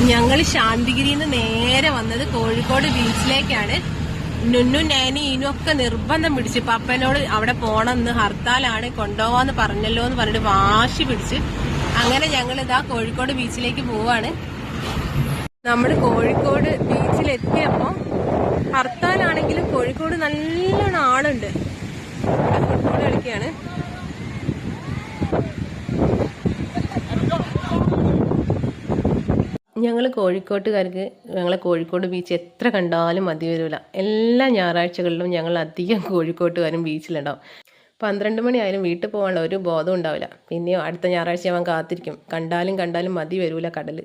ഞങ്ങൾ ശാന്തിഗിരിന്ന് നേരെ വന്നത് കോഴിക്കോട് ബീച്ചിലേക്കാണ്. നുന്നു നാനി ഇനും ഒക്കെ നിർബന്ധം പിടിച്ച് പപ്പനോട് അവിടെ പോണമെന്ന്, ഹർത്താലാണ്, കൊണ്ടുപോവാന്ന് പറഞ്ഞല്ലോ എന്ന് പറഞ്ഞിട്ട് വാശി പിടിച്ച് അങ്ങനെ ഞങ്ങൾ ഇതാ കോഴിക്കോട് ബീച്ചിലേക്ക് പോവാണ്. നമ്മൾ കോഴിക്കോട് ബീച്ചിലെത്തിയപ്പോ ഹർത്താലാണെങ്കിലും കോഴിക്കോട് നല്ലോണം ആളുണ്ട്. ഫുട്ബോൾ കളിക്കുകയാണ്. ഞങ്ങൾ കോഴിക്കോട്ടുകാർക്ക് ഞങ്ങളെ കോഴിക്കോട് ബീച്ച് എത്ര കണ്ടാലും മതി വരില്ല. എല്ലാ ഞായറാഴ്ചകളിലും ഞങ്ങൾ അധികം കോഴിക്കോട്ടുകാരും ബീച്ചിലുണ്ടാവും. 12 മണിയായാലും വീട്ടിൽ പോകാനുള്ള ഒരു ബോധം ഉണ്ടാവില്ല. പിന്നെയോ അടുത്ത ഞായറാഴ്ച അവൻ കാത്തിരിക്കും. കണ്ടാലും മതി വരൂല കടല്.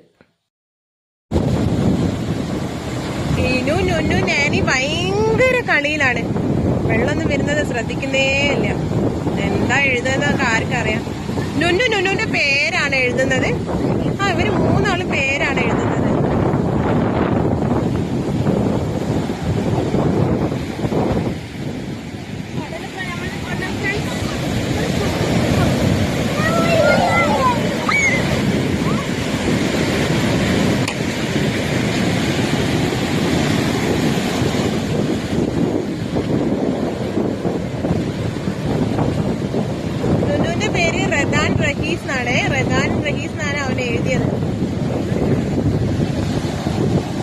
നുന്നു നാനി ഭയങ്കര കളിയിലാണ്. വെള്ളമൊന്നും വരുന്നത് ശ്രദ്ധിക്കുന്നേ ഇല്ല. എന്താ എഴുതുന്നതൊക്കെ ആർക്കറിയാം. നുന്നുവിന്റെ പേരാണ് എഴുതുന്നത്. ഇവര് 3 ആളും പേരാണ് എഴുതുന്നത്. നുന്നുവിന്റെ പേര് റദാൻ റഹീസ് എന്നാണ് അവൻ എഴുതിയത്.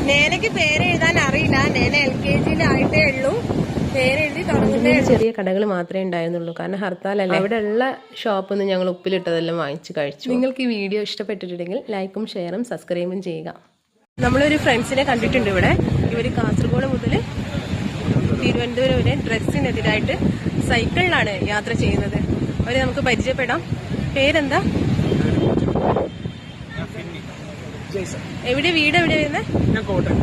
നേനക്ക് പേരെഴുതാൻ അറിയില്ല. നേന LKG-യിലായിട്ടേ ഉള്ളൂ. പേരെഴുതി തുടങ്ങുന്ന ചെറിയ കടകൾ മാത്രമേ ഉണ്ടായിരുന്നുള്ളൂ. കാരണം ഹർത്താലല്ലേ. അവിടെ ഉള്ള ഷോപ്പിൽ നിന്ന് ഞങ്ങൾ ഉപ്പിലിട്ടതെല്ലാം വാങ്ങിച്ച് കഴിച്ചു. നിങ്ങൾക്ക് ഈ വീഡിയോ ഇഷ്ടപ്പെട്ടിട്ടുണ്ടെങ്കിൽ ലൈക്കും ഷെയറും സബ്സ്ക്രൈബും ചെയ്യുക. നമ്മളൊരു ഫ്രണ്ട്സിനെ കണ്ടിട്ടുണ്ട് ഇവിടെ. ഇവർ കാസർഗോഡ് മുതൽ തിരുവനന്തപുരം വരെ ഡ്രഗ്സിനെതിരായിട്ട് സൈക്കിളിലാണ് യാത്ര ചെയ്യുന്നത്. അവരെ നമുക്ക് പരിചയപ്പെടാം. പേരെന്താ? എവിടെ വീട്? എവിടെ വരുന്നത്? കോട്ടയം.